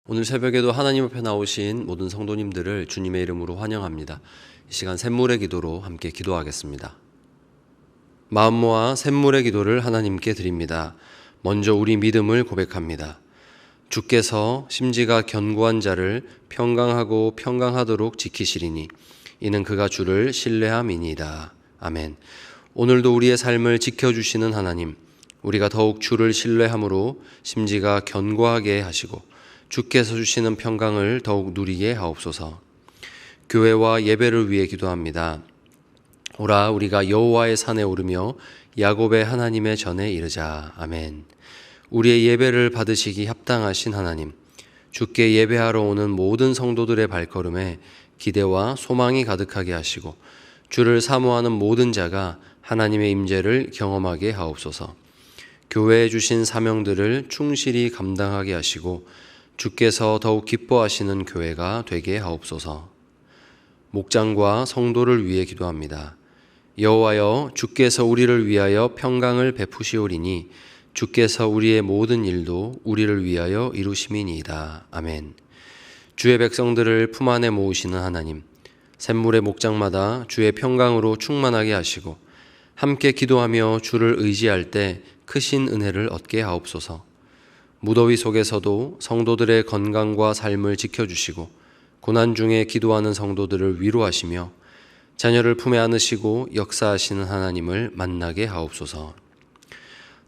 오늘 새벽에도 하나님 앞에 나오신 모든 성도님들을 주님의 이름으로 환영합니다. 이 시간 샘물의 기도로 함께 기도하겠습니다. 마음 모아 샘물의 기도를 하나님께 드립니다. 먼저 우리 믿음을 고백합니다. 주께서 심지가 견고한 자를 평강하고 평강하도록 지키시리니 이는 그가 주를 신뢰함이니이다. 아멘. 오늘도 우리의 삶을 지켜주시는 하나님, 우리가 더욱 주를 신뢰함으로 심지가 견고하게 하시고 주께서 주시는 평강을 더욱 누리게 하옵소서. 교회와 예배를 위해 기도합니다. 오라 우리가 여호와의 산에 오르며 야곱의 하나님의 전에 이르자. 아멘. 우리의 예배를 받으시기 합당하신 하나님, 주께 예배하러 오는 모든 성도들의 발걸음에 기대와 소망이 가득하게 하시고 주를 사모하는 모든 자가 하나님의 임재를 경험하게 하옵소서. 교회에 주신 사명들을 충실히 감당하게 하시고 주께서 더욱 기뻐하시는 교회가 되게 하옵소서. 목장과 성도를 위해 기도합니다. 여호와여, 주께서 우리를 위하여 평강을 베푸시오리니 주께서 우리의 모든 일도 우리를 위하여 이루심이니이다. 아멘. 주의 백성들을 품 안에 모으시는 하나님, 샘물의 목장마다 주의 평강으로 충만하게 하시고 함께 기도하며 주를 의지할 때 크신 은혜를 얻게 하옵소서. 무더위 속에서도 성도들의 건강과 삶을 지켜주시고 고난 중에 기도하는 성도들을 위로하시며 자녀를 품에 안으시고 역사하시는 하나님을 만나게 하옵소서.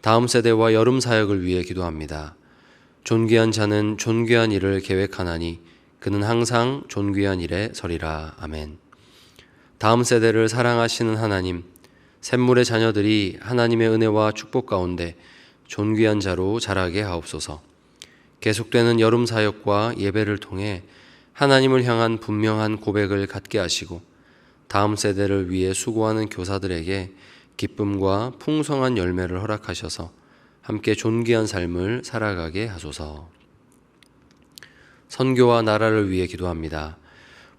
다음 세대와 여름 사역을 위해 기도합니다. 존귀한 자는 존귀한 일을 계획하나니 그는 항상 존귀한 일에 서리라. 아멘. 다음 세대를 사랑하시는 하나님, 샘물의 자녀들이 하나님의 은혜와 축복 가운데 존귀한 자로 자라게 하옵소서. 계속되는 여름 사역과 예배를 통해 하나님을 향한 분명한 고백을 갖게 하시고 다음 세대를 위해 수고하는 교사들에게 기쁨과 풍성한 열매를 허락하셔서 함께 존귀한 삶을 살아가게 하소서. 선교와 나라를 위해 기도합니다.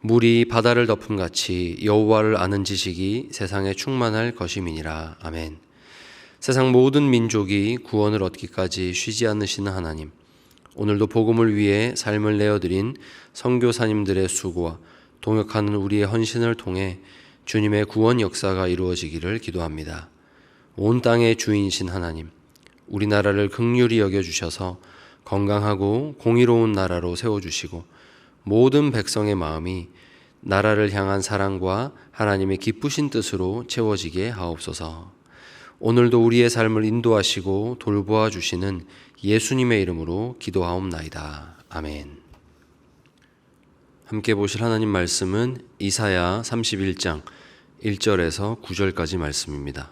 물이 바다를 덮음같이 여호와를 아는 지식이 세상에 충만할 것임이니라. 아멘. 세상 모든 민족이 구원을 얻기까지 쉬지 않으시는 하나님, 오늘도 복음을 위해 삶을 내어드린 선교사님들의 수고와 동역하는 우리의 헌신을 통해 주님의 구원 역사가 이루어지기를 기도합니다. 온 땅의 주인이신 하나님, 우리나라를 긍휼히 여겨주셔서 건강하고 공의로운 나라로 세워주시고 모든 백성의 마음이 나라를 향한 사랑과 하나님의 기쁘신 뜻으로 채워지게 하옵소서. 오늘도 우리의 삶을 인도하시고 돌보아 주시는 예수님의 이름으로 기도하옵나이다. 아멘. 함께 보실 하나님 말씀은 이사야 31장 1절에서 9절까지 말씀입니다.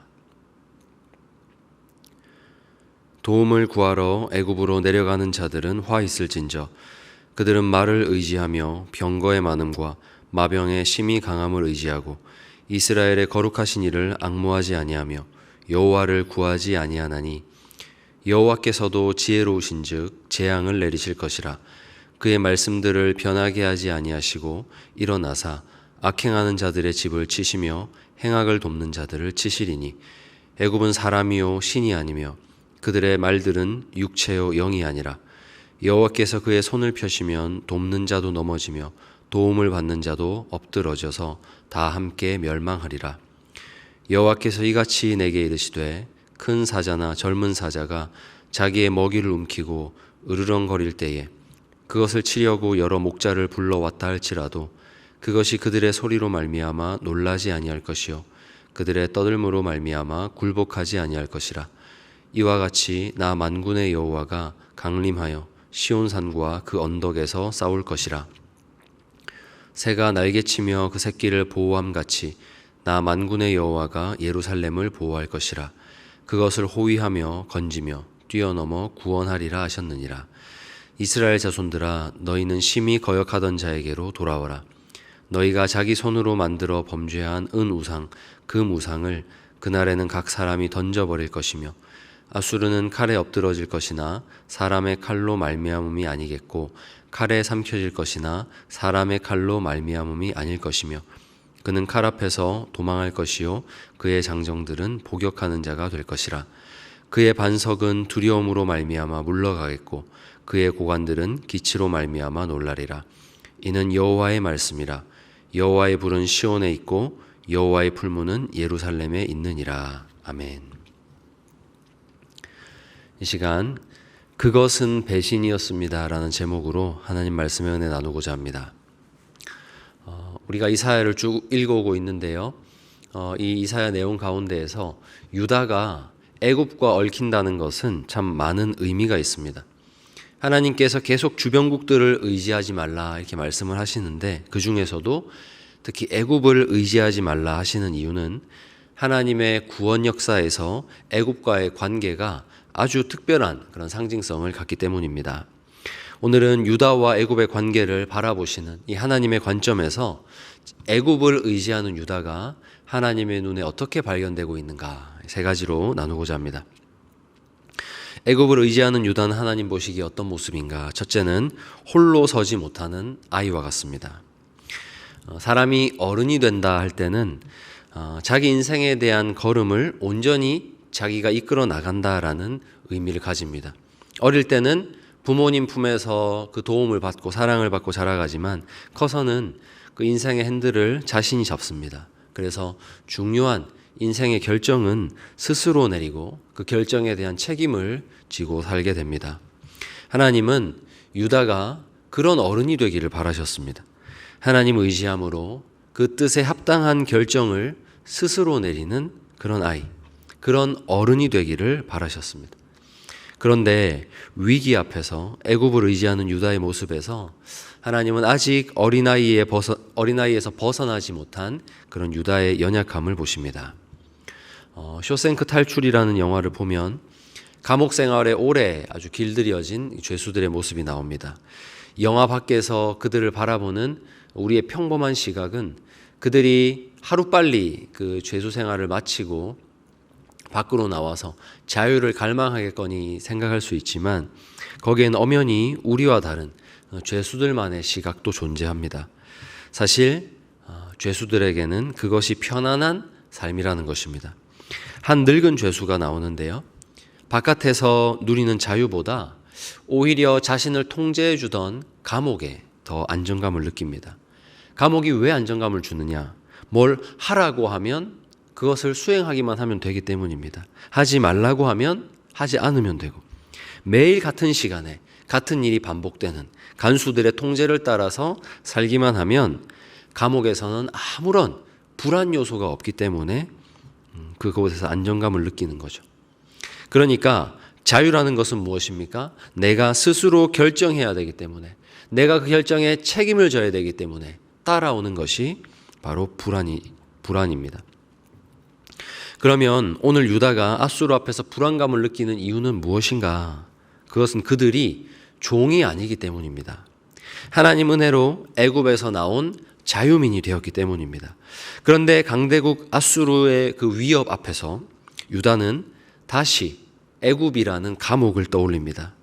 도움을 구하러 애굽으로 내려가는 자들은 화 있을진저 그들은 말을 의지하며 병거의 많음과 마병의 심히 강함을 의지하고 이스라엘의 거룩하신 이를 앙모하지 아니하며 여호와를 구하지 아니하나니 여호와께서도 지혜로우신즉 재앙을 내리실 것이라. 그의 말씀들을 변하게 하지 아니하시고 일어나사 악행하는 자들의 집을 치시며 행악을 돕는 자들을 치시리니 애굽은 사람이요 신이 아니며 그들의 말들은 육체요 영이 아니라. 여호와께서 그의 손을 펴시면 돕는 자도 넘어지며 도움을 받는 자도 엎드러져서 다 함께 멸망하리라. 여호와께서 이같이 내게 이르시되 큰 사자나 젊은 사자가 자기의 먹이를 움키고 으르렁거릴 때에 그것을 치려고 여러 목자를 불러왔다 할지라도 그것이 그들의 소리로 말미암아 놀라지 아니할 것이요 그들의 떠들므로 말미암아 굴복하지 아니할 것이라. 이와 같이 나 만군의 여호와가 강림하여 시온산과 그 언덕에서 싸울 것이라. 새가 날개치며 그 새끼를 보호함같이 나 만군의 여호와가 예루살렘을 보호할 것이라. 그것을 호위하며 건지며 뛰어넘어 구원하리라 하셨느니라. 이스라엘 자손들아, 너희는 심히 거역하던 자에게로 돌아오라. 너희가 자기 손으로 만들어 범죄한 은우상 그 우상을 그날에는 각 사람이 던져버릴 것이며 아수르는 칼에 엎드러질 것이나 사람의 칼로 말미암음이 아니겠고 칼에 삼켜질 것이나 사람의 칼로 말미암음이 아닐 것이며 그는 칼 앞에서 도망할 것이요 그의 장정들은 복역하는 자가 될 것이라. 그의 반석은 두려움으로 말미암아 물러가겠고 그의 고관들은 기치로 말미암아 놀라리라. 이는 여호와의 말씀이라. 여호와의 불은 시온에 있고 여호와의 풀무는 예루살렘에 있느니라. 아멘. 이 시간 그것은 배신이었습니다 라는 제목으로 하나님 말씀의 은혜 나누고자 합니다. 우리가 이사야를 쭉 읽어오고 있는데요. 이 이사야 내용 가운데에서 유다가 애굽과 얽힌다는 것은 참 많은 의미가 있습니다. 하나님께서 계속 주변국들을 의지하지 말라 이렇게 말씀을 하시는데 그 중에서도 특히 애굽을 의지하지 말라 하시는 이유는 하나님의 구원 역사에서 애굽과의 관계가 아주 특별한 그런 상징성을 갖기 때문입니다. 오늘은 유다와 애굽의 관계를 바라보시는 이 하나님의 관점에서 애굽을 의지하는 유다가 하나님의 눈에 어떻게 발견되고 있는가 세 가지로 나누고자 합니다. 애굽을 의지하는 유다는 하나님 보시기에 어떤 모습인가? 첫째는 홀로 서지 못하는 아이와 같습니다. 사람이 어른이 된다 할 때는 자기 인생에 대한 걸음을 온전히 자기가 이끌어 나간다라는 의미를 가집니다. 어릴 때는 부모님 품에서 그 도움을 받고 사랑을 받고 자라가지만 커서는 그 인생의 핸들을 자신이 잡습니다. 그래서 중요한 인생의 결정은 스스로 내리고 그 결정에 대한 책임을 지고 살게 됩니다. 하나님은 유다가 그런 어른이 되기를 바라셨습니다. 하나님 의지함으로 그 뜻에 합당한 결정을 스스로 내리는 그런 아이, 그런 어른이 되기를 바라셨습니다. 그런데 위기 앞에서 애굽을 의지하는 유다의 모습에서 하나님은 아직 어린아이에서 벗어나지 못한 그런 유다의 연약함을 보십니다. 쇼생크 탈출이라는 영화를 보면 감옥 생활에 오래 아주 길들여진 죄수들의 모습이 나옵니다. 영화 밖에서 그들을 바라보는 우리의 평범한 시각은 그들이 하루빨리 그 죄수 생활을 마치고 밖으로 나와서 자유를 갈망하겠거니 생각할 수 있지만 거기엔 엄연히 우리와 다른 죄수들만의 시각도 존재합니다. 사실 죄수들에게는 그것이 편안한 삶이라는 것입니다. 한 늙은 죄수가 나오는데요. 바깥에서 누리는 자유보다 오히려 자신을 통제해 주던 감옥에 더 안정감을 느낍니다. 감옥이 왜 안정감을 주느냐? 뭘 하라고 하면 그것을 수행하기만 하면 되기 때문입니다. 하지 말라고 하면 하지 않으면 되고 매일 같은 시간에 같은 일이 반복되는 간수들의 통제를 따라서 살기만 하면 감옥에서는 아무런 불안 요소가 없기 때문에 그곳에서 안정감을 느끼는 거죠. 그러니까 자유라는 것은 무엇입니까? 내가 스스로 결정해야 되기 때문에 내가 그 결정에 책임을 져야 되기 때문에 따라오는 것이 바로 불안입니다. 그러면 오늘 유다가 앗수르 앞에서 불안감을 느끼는 이유는 무엇인가? 그것은 그들이 종이 아니기 때문입니다. 하나님 은혜로 애굽에서 나온 자유민이 되었기 때문입니다. 그런데 강대국 앗수르의 그 위협 앞에서 유다는 다시 애굽이라는 감옥을 떠올립니다.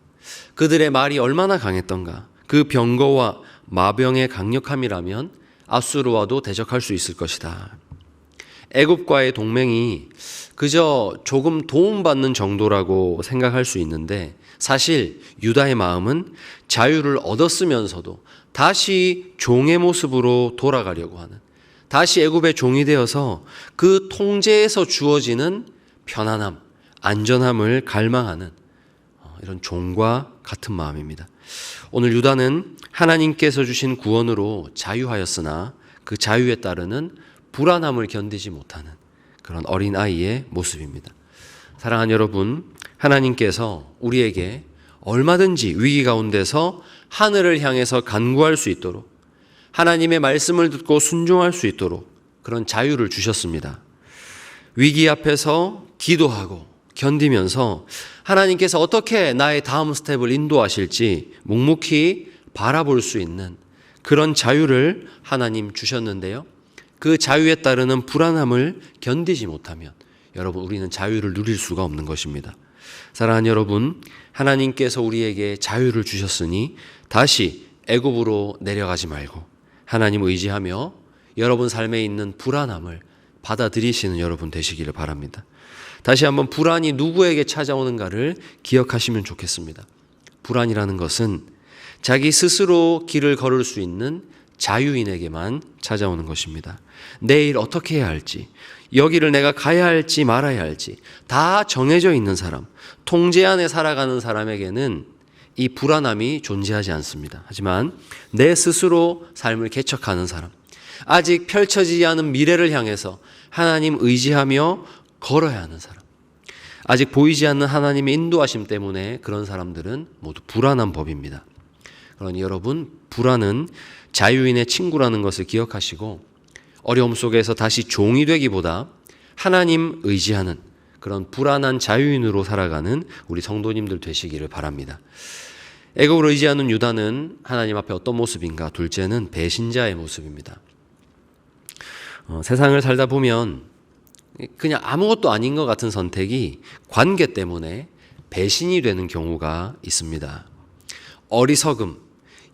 그들의 말이 얼마나 강했던가? 그 병거와 마병의 강력함이라면 앗수르와도 대적할 수 있을 것이다. 애굽과의 동맹이 그저 조금 도움받는 정도라고 생각할 수 있는데 사실 유다의 마음은 자유를 얻었으면서도 다시 종의 모습으로 돌아가려고 하는, 다시 애굽의 종이 되어서 그 통제에서 주어지는 편안함, 안전함을 갈망하는 이런 종과 같은 마음입니다. 오늘 유다는 하나님께서 주신 구원으로 자유하였으나 그 자유에 따르는 불안함을 견디지 못하는 그런 어린아이의 모습입니다. 사랑하는 여러분, 하나님께서 우리에게 얼마든지 위기 가운데서 하늘을 향해서 간구할 수 있도록 하나님의 말씀을 듣고 순종할 수 있도록 그런 자유를 주셨습니다. 위기 앞에서 기도하고 견디면서 하나님께서 어떻게 나의 다음 스텝을 인도하실지 묵묵히 바라볼 수 있는 그런 자유를 하나님 주셨는데요. 그 자유에 따르는 불안함을 견디지 못하면 여러분 우리는 자유를 누릴 수가 없는 것입니다. 사랑하는 여러분, 하나님께서 우리에게 자유를 주셨으니 다시 애굽으로 내려가지 말고 하나님 의지하며 여러분 삶에 있는 불안함을 받아들이시는 여러분 되시기를 바랍니다. 다시 한번 불안이 누구에게 찾아오는가를 기억하시면 좋겠습니다. 불안이라는 것은 자기 스스로 길을 걸을 수 있는 자유인에게만 찾아오는 것입니다. 내일 어떻게 해야 할지, 여기를 내가 가야 할지 말아야 할지 다 정해져 있는 사람, 통제 안에 살아가는 사람에게는 이 불안함이 존재하지 않습니다. 하지만 내 스스로 삶을 개척하는 사람, 아직 펼쳐지지 않은 미래를 향해서 하나님 의지하며 걸어야 하는 사람, 아직 보이지 않는 하나님의 인도하심 때문에 그런 사람들은 모두 불안한 법입니다. 그러니 여러분, 불안은 자유인의 친구라는 것을 기억하시고 어려움 속에서 다시 종이 되기보다 하나님 의지하는 그런 불안한 자유인으로 살아가는 우리 성도님들 되시기를 바랍니다. 애굽을 의지하는 유다는 하나님 앞에 어떤 모습인가? 둘째는 배신자의 모습입니다. 세상을 살다 보면 그냥 아무것도 아닌 것 같은 선택이 관계 때문에 배신이 되는 경우가 있습니다. 어리석음,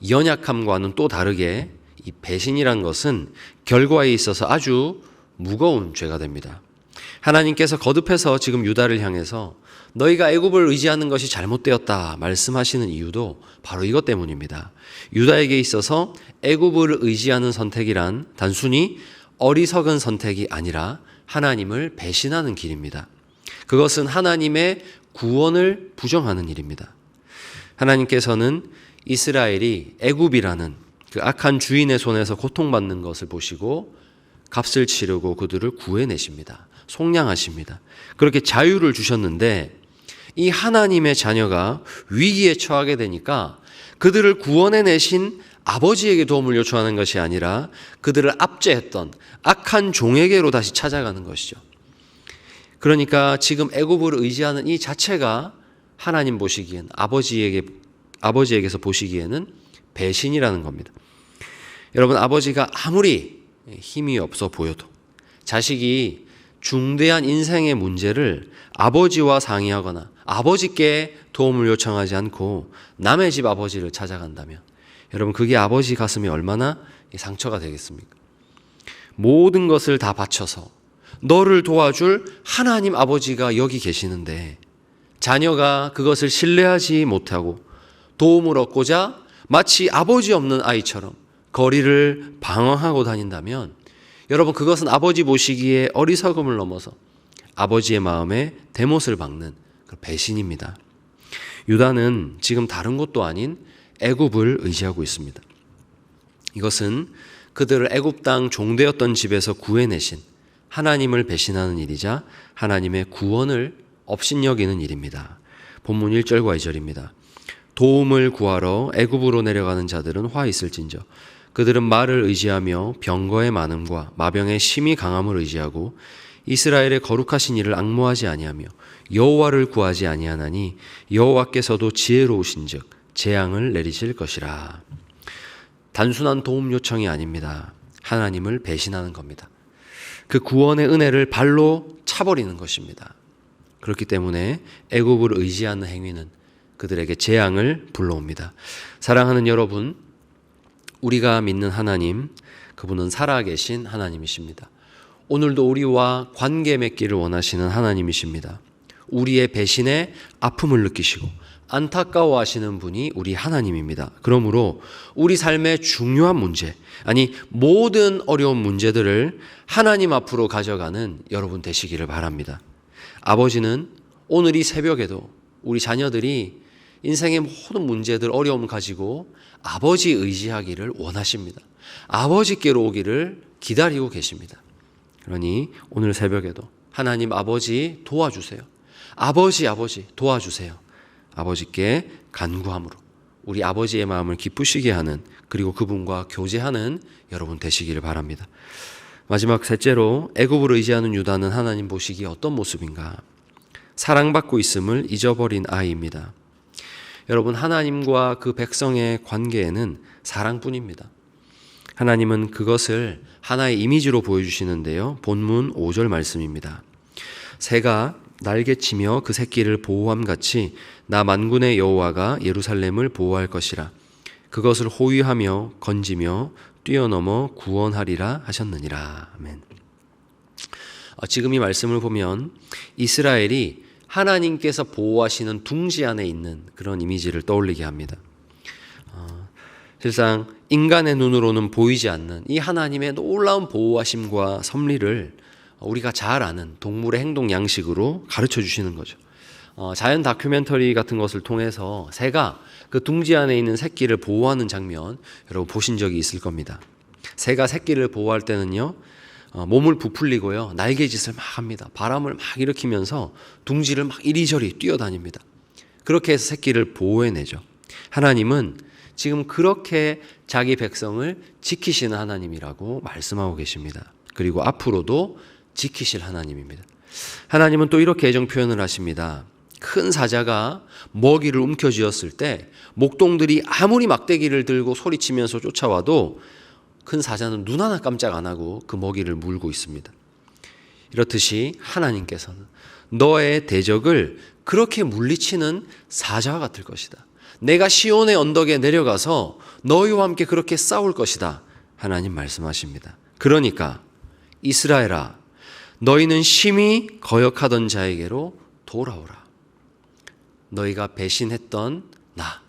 연약함과는 또 다르게 이 배신이란 것은 결과에 있어서 아주 무거운 죄가 됩니다. 하나님께서 거듭해서 지금 유다를 향해서 너희가 애굽을 의지하는 것이 잘못되었다 말씀하시는 이유도 바로 이것 때문입니다. 유다에게 있어서 애굽을 의지하는 선택이란 단순히 어리석은 선택이 아니라 하나님을 배신하는 길입니다. 그것은 하나님의 구원을 부정하는 일입니다. 하나님께서는 이스라엘이 애굽이라는 그 악한 주인의 손에서 고통받는 것을 보시고 값을 치르고 그들을 구해내십니다. 속량하십니다. 그렇게 자유를 주셨는데 이 하나님의 자녀가 위기에 처하게 되니까 그들을 구원해내신 아버지에게 도움을 요청하는 것이 아니라 그들을 압제했던 악한 종에게로 다시 찾아가는 것이죠. 그러니까 지금 애굽을 의지하는 이 자체가 하나님 보시기엔 아버지에게서 보시기에는 배신이라는 겁니다. 여러분, 아버지가 아무리 힘이 없어 보여도 자식이 중대한 인생의 문제를 아버지와 상의하거나 아버지께 도움을 요청하지 않고 남의 집 아버지를 찾아간다면 여러분, 그게 아버지 가슴이 얼마나 상처가 되겠습니까? 모든 것을 다 바쳐서 너를 도와줄 하나님 아버지가 여기 계시는데 자녀가 그것을 신뢰하지 못하고 도움을 얻고자 마치 아버지 없는 아이처럼 거리를 방황하고 다닌다면 여러분, 그것은 아버지 보시기에 어리석음을 넘어서 아버지의 마음에 대못을 박는 배신입니다. 유다는 지금 다른 곳도 아닌 애굽을 의지하고 있습니다. 이것은 그들을 애굽 땅 종되었던 집에서 구해내신 하나님을 배신하는 일이자 하나님의 구원을 업신여기는 일입니다. 본문 1절과 2절입니다. 도움을 구하러 애굽으로 내려가는 자들은 화 있을진저 그들은 말을 의지하며 병거의 많음과 마병의 심히 강함을 의지하고 이스라엘의 거룩하신 이를 앙모하지 아니하며 여호와를 구하지 아니하나니 여호와께서도 지혜로우신즉 재앙을 내리실 것이라. 단순한 도움 요청이 아닙니다. 하나님을 배신하는 겁니다. 그 구원의 은혜를 발로 차버리는 것입니다. 그렇기 때문에 애굽을 의지하는 행위는 그들에게 재앙을 불러옵니다. 사랑하는 여러분, 우리가 믿는 하나님, 그분은 살아계신 하나님이십니다. 오늘도 우리와 관계 맺기를 원하시는 하나님이십니다. 우리의 배신에 아픔을 느끼시고 안타까워하시는 분이 우리 하나님입니다. 그러므로 우리 삶의 중요한 문제, 아니 모든 어려운 문제들을 하나님 앞으로 가져가는 여러분 되시기를 바랍니다. 아버지는 오늘 이 새벽에도 우리 자녀들이 인생의 모든 문제들, 어려움 가지고 아버지 의지하기를 원하십니다. 아버지께로 오기를 기다리고 계십니다. 그러니 오늘 새벽에도 하나님 아버지 도와주세요. 아버지 도와주세요. 아버지께 간구함으로 우리 아버지의 마음을 기쁘시게 하는, 그리고 그분과 교제하는 여러분 되시기를 바랍니다. 마지막 셋째로, 애굽을 의지하는 유다는 하나님 보시기에 어떤 모습인가? 사랑받고 있음을 잊어버린 아이입니다. 여러분, 하나님과 그 백성의 관계에는 사랑뿐입니다. 하나님은 그것을 하나의 이미지로 보여주시는데요. 본문 5절 말씀입니다. 새가 날개치며 그 새끼를 보호함같이 나 만군의 여호와가 예루살렘을 보호할 것이라. 그것을 호위하며 건지며 뛰어넘어 구원하리라 하셨느니라. 아멘. 지금 이 말씀을 보면 이스라엘이 하나님께서 보호하시는 둥지 안에 있는 그런 이미지를 떠올리게 합니다. 실상 인간의 눈으로는 보이지 않는 이 하나님의 놀라운 보호하심과 섭리를 우리가 잘 아는 동물의 행동 양식으로 가르쳐 주시는 거죠. 자연 다큐멘터리 같은 것을 통해서 새가 그 둥지 안에 있는 새끼를 보호하는 장면 여러분 보신 적이 있을 겁니다. 새가 새끼를 보호할 때는요, 몸을 부풀리고요, 날개짓을 막 합니다. 바람을 막 일으키면서 둥지를 막 이리저리 뛰어다닙니다. 그렇게 해서 새끼를 보호해내죠. 하나님은 지금 그렇게 자기 백성을 지키시는 하나님이라고 말씀하고 계십니다. 그리고 앞으로도 지키실 하나님입니다. 하나님은 또 이렇게 애정 표현을 하십니다. 큰 사자가 먹이를 움켜쥐었을 때 목동들이 아무리 막대기를 들고 소리치면서 쫓아와도 큰 사자는 눈 하나 깜짝 안 하고 그 먹이를 물고 있습니다. 이렇듯이 하나님께서는 너의 대적을 그렇게 물리치는 사자와 같을 것이다. 내가 시온의 언덕에 내려가서 너희와 함께 그렇게 싸울 것이다. 하나님 말씀하십니다. 그러니까 이스라엘아, 너희는 심히 거역하던 자에게로 돌아오라. 너희가 배신했던 나,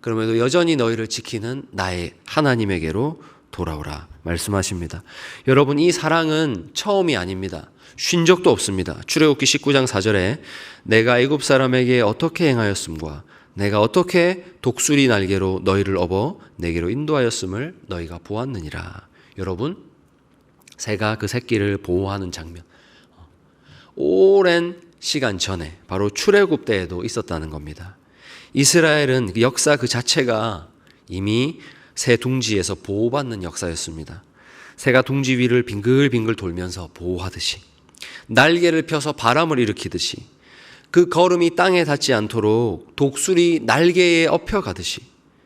그럼에도 여전히 너희를 지키는 나의 하나님에게로 돌아오라 말씀하십니다. 여러분, 이 사랑은 처음이 아닙니다. 쉰 적도 없습니다. 출애굽기 19장 4절에 내가 애굽 사람에게 어떻게 행하였음과 내가 어떻게 독수리 날개로 너희를 업어 내게로 인도하였음을 너희가 보았느니라. 여러분, 새가 그 새끼를 보호하는 장면, 오랜 시간 전에 바로 출애굽 때에도 있었다는 겁니다. 이스라엘은 그 역사 그 자체가 이미 새 둥지에서 보호받는 역사였습니다. 새가 둥지 위를 빙글빙글 돌면서 보호하듯이, 날개를 펴서 바람을 일으키듯이, 그 걸음이 땅에 닿지 않도록 독수리 날개에 엎혀가듯이,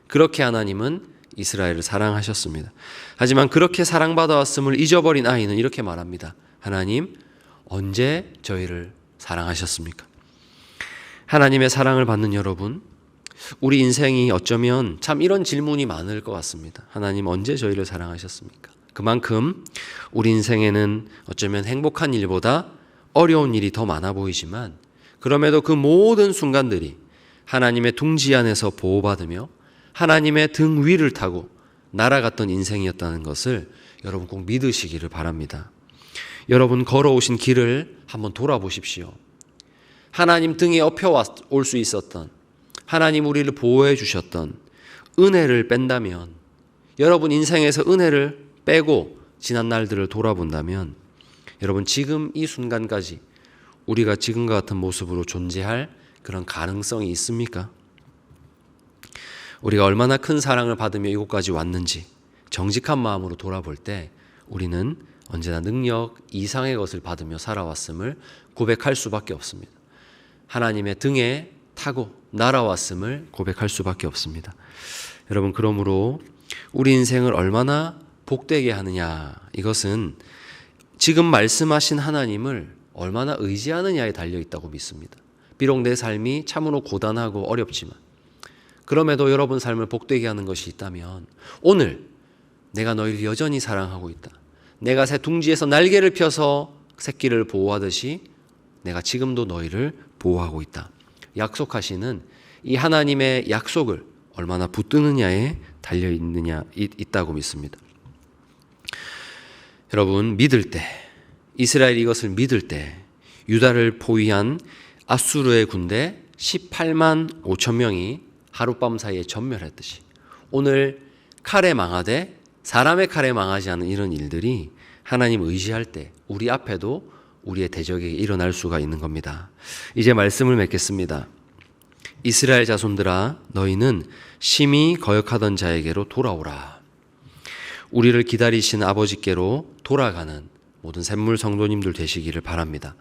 그렇게 하나님은 이스라엘을 사랑하셨습니다. 하지만 그렇게 사랑받아왔음을 잊어버린 아이는 이렇게 말합니다. 하나님, 언제 저희를 사랑하셨습니까? 하나님의 사랑을 받는 여러분, 우리 인생이 어쩌면 참 이런 질문이 많을 것 같습니다. 하나님, 언제 저희를 사랑하셨습니까? 그만큼 우리 인생에는 어쩌면 행복한 일보다 어려운 일이 더 많아 보이지만, 그럼에도 그 모든 순간들이 하나님의 둥지 안에서 보호받으며 하나님의 등 위를 타고 날아갔던 인생이었다는 것을 여러분 꼭 믿으시기를 바랍니다. 여러분 걸어오신 길을 한번 돌아보십시오. 하나님 등에 엎여 올 수 있었던, 하나님 우리를 보호해 주셨던 은혜를 뺀다면, 여러분 인생에서 은혜를 빼고 지난 날들을 돌아본다면, 여러분 지금 이 순간까지 우리가 지금과 같은 모습으로 존재할 그런 가능성이 있습니까? 우리가 얼마나 큰 사랑을 받으며 이곳까지 왔는지 정직한 마음으로 돌아볼 때 우리는 언제나 능력 이상의 것을 받으며 살아왔음을 고백할 수밖에 없습니다. 하나님의 등에 타고 날아왔음을 고백할 수밖에 없습니다. 여러분, 그러므로 우리 인생을 얼마나 복되게 하느냐, 이것은 지금 말씀하신 하나님을 얼마나 의지하느냐에 달려있다고 믿습니다. 비록 내 삶이 참으로 고단하고 어렵지만, 그럼에도 여러분 삶을 복되게 하는 것이 있다면, 오늘 내가 너희를 여전히 사랑하고 있다, 내가 새 둥지에서 날개를 펴서 새끼를 보호하듯이 내가 지금도 너희를 보호하고 있다, 약속하시는 이 하나님의 약속을 얼마나 붙드느냐에 있다고 믿습니다. 여러분, 믿을 때, 이스라엘이 이것을 믿을 때 유다를 포위한 아수르의 군대 18만 5천 명이 하룻밤 사이에 전멸했듯이, 오늘 칼에 망하되 사람의 칼에 망하지 않은 이런 일들이 하나님 의지할 때 우리 앞에도 우리의 대적에게 일어날 수가 있는 겁니다. 이제 말씀을 맺겠습니다. 이스라엘 자손들아, 너희는 심히 거역하던 자에게로 돌아오라. 우리를 기다리신 아버지께로 돌아가는 모든 샘물 성도님들 되시기를 바랍니다.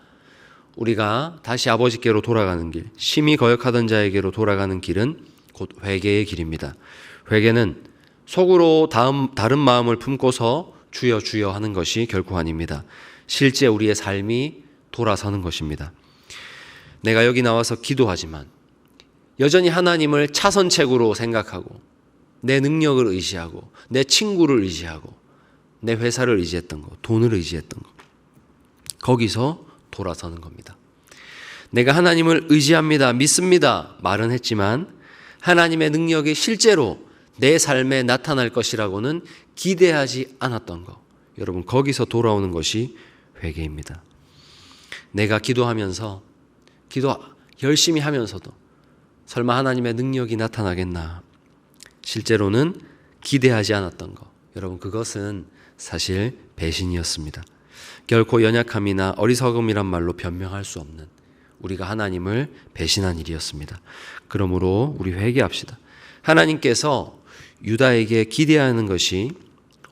우리가 다시 아버지께로 돌아가는 길, 심히 거역하던 자에게로 돌아가는 길은 곧 회개의 길입니다. 회개는 속으로 다른 마음을 품고서 주여 주여 하는 것이 결코 아닙니다. 실제 우리의 삶이 돌아서는 것입니다. 내가 여기 나와서 기도하지만 여전히 하나님을 차선책으로 생각하고 내 능력을 의지하고 내 친구를 의지하고 내 회사를 의지했던 것, 돈을 의지했던 것, 거기서 돌아서는 겁니다. 내가 하나님을 의지합니다, 믿습니다 말은 했지만 하나님의 능력이 실제로 내 삶에 나타날 것이라고는 기대하지 않았던 것. 여러분, 거기서 돌아오는 것이 회개입니다. 내가 기도하면서, 기도 열심히 하면서도 설마 하나님의 능력이 나타나겠나? 실제로는 기대하지 않았던 것. 여러분, 그것은 사실 배신이었습니다. 결코 연약함이나 어리석음이란 말로 변명할 수 없는 우리가 하나님을 배신한 일이었습니다. 그러므로 우리 회개합시다. 하나님께서 유다에게 기대하는 것이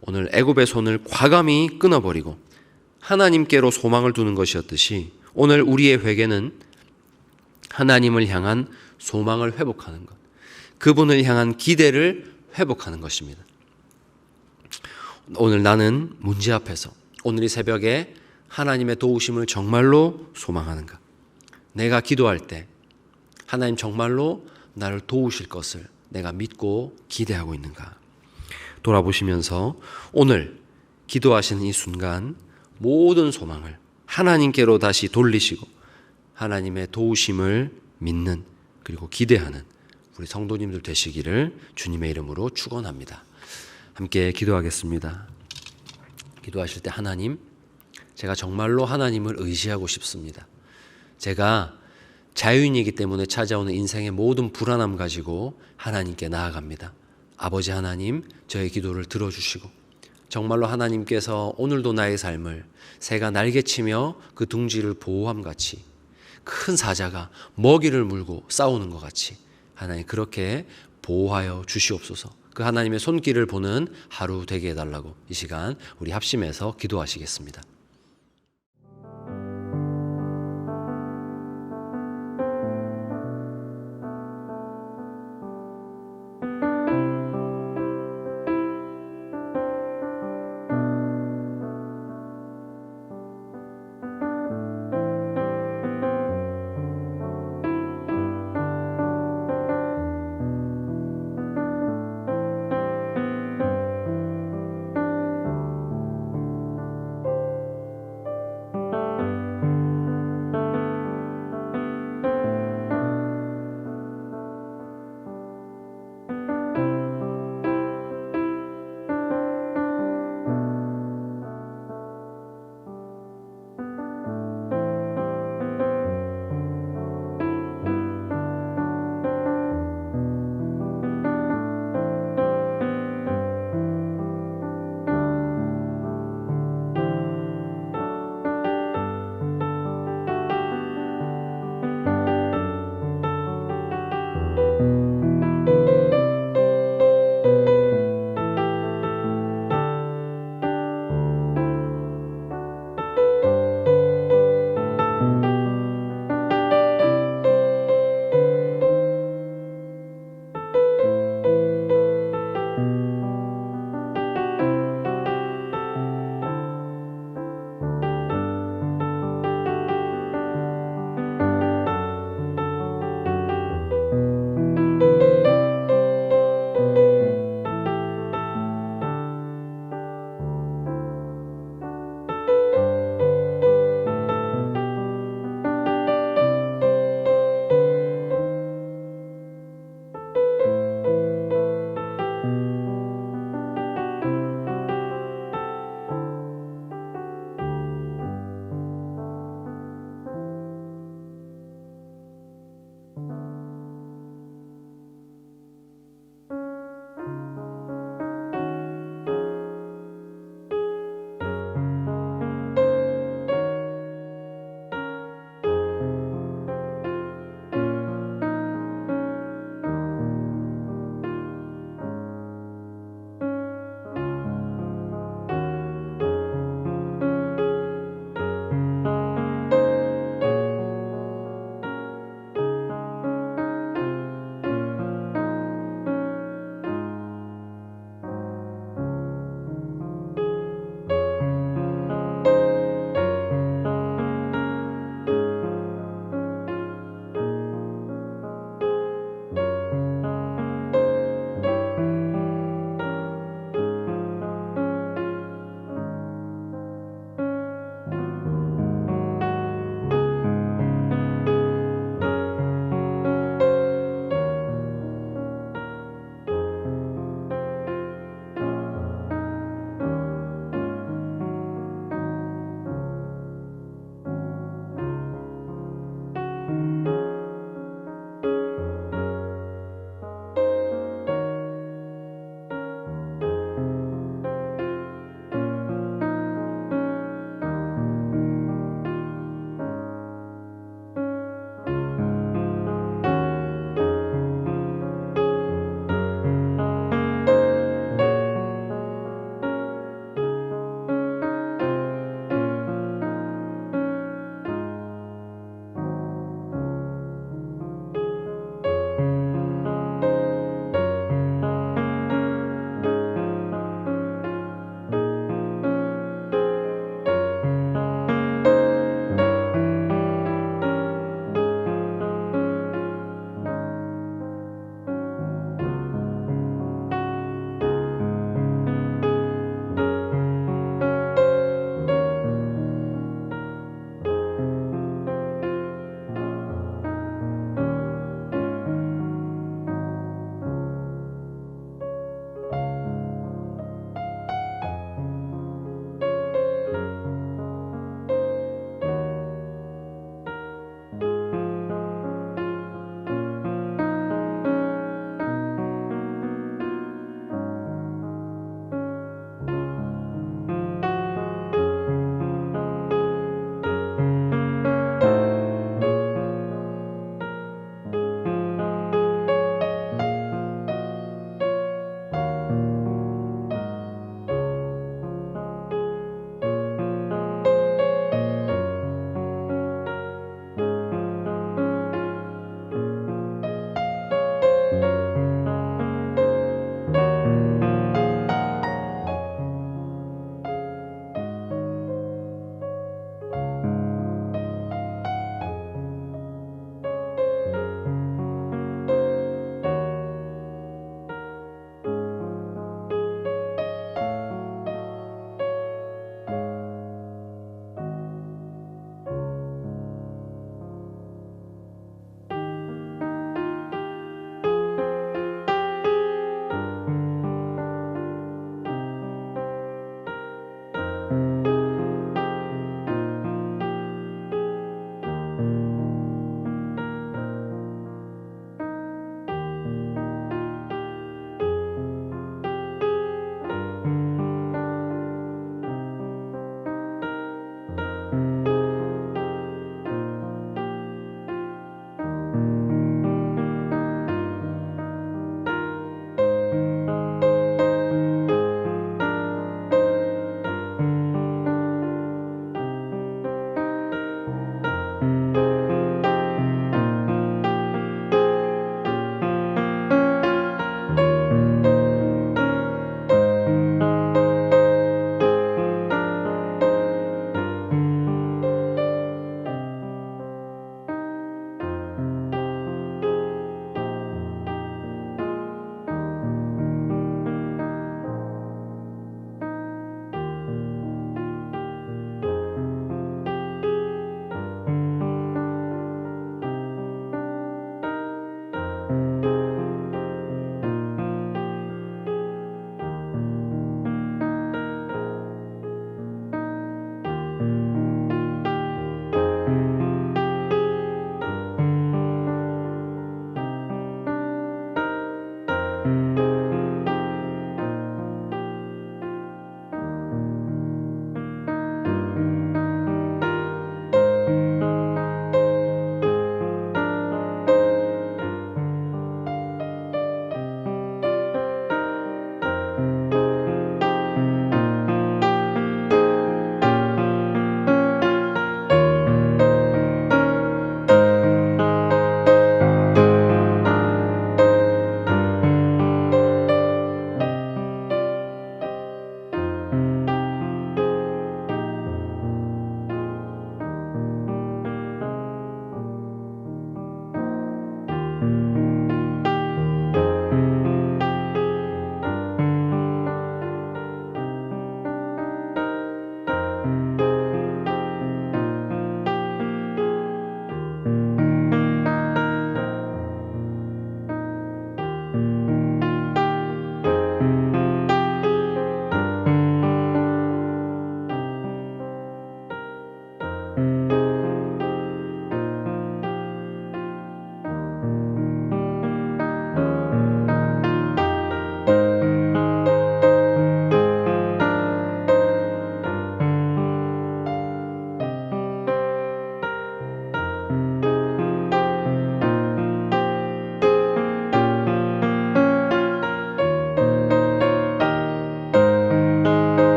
오늘 애굽의 손을 과감히 끊어버리고 하나님께로 소망을 두는 것이었듯이 오늘 우리의 회개는 하나님을 향한 소망을 회복하는 것, 그분을 향한 기대를 회복하는 것입니다. 오늘 나는 문제 앞에서 오늘 이 새벽에 하나님의 도우심을 정말로 소망하는가? 내가 기도할 때 하나님 정말로 나를 도우실 것을 내가 믿고 기대하고 있는가? 돌아보시면서 오늘 기도하시는 이 순간 모든 소망을 하나님께로 다시 돌리시고 하나님의 도우심을 믿는 그리고 기대하는 우리 성도님들 되시기를 주님의 이름으로 축원합니다. 함께 기도하겠습니다. 기도하실 때 하나님, 제가 정말로 하나님을 의지하고 싶습니다. 제가 자유인이기 때문에 찾아오는 인생의 모든 불안함 가지고 하나님께 나아갑니다. 아버지 하나님, 저의 기도를 들어주시고 정말로 하나님께서 오늘도 나의 삶을 새가 날개치며 그 둥지를 보호함같이 큰 사자가 먹이를 물고 싸우는 것 같이 하나님 그렇게 보호하여 주시옵소서. 그 하나님의 손길을 보는 하루 되게 해달라고 이 시간 우리 합심해서 기도하시겠습니다.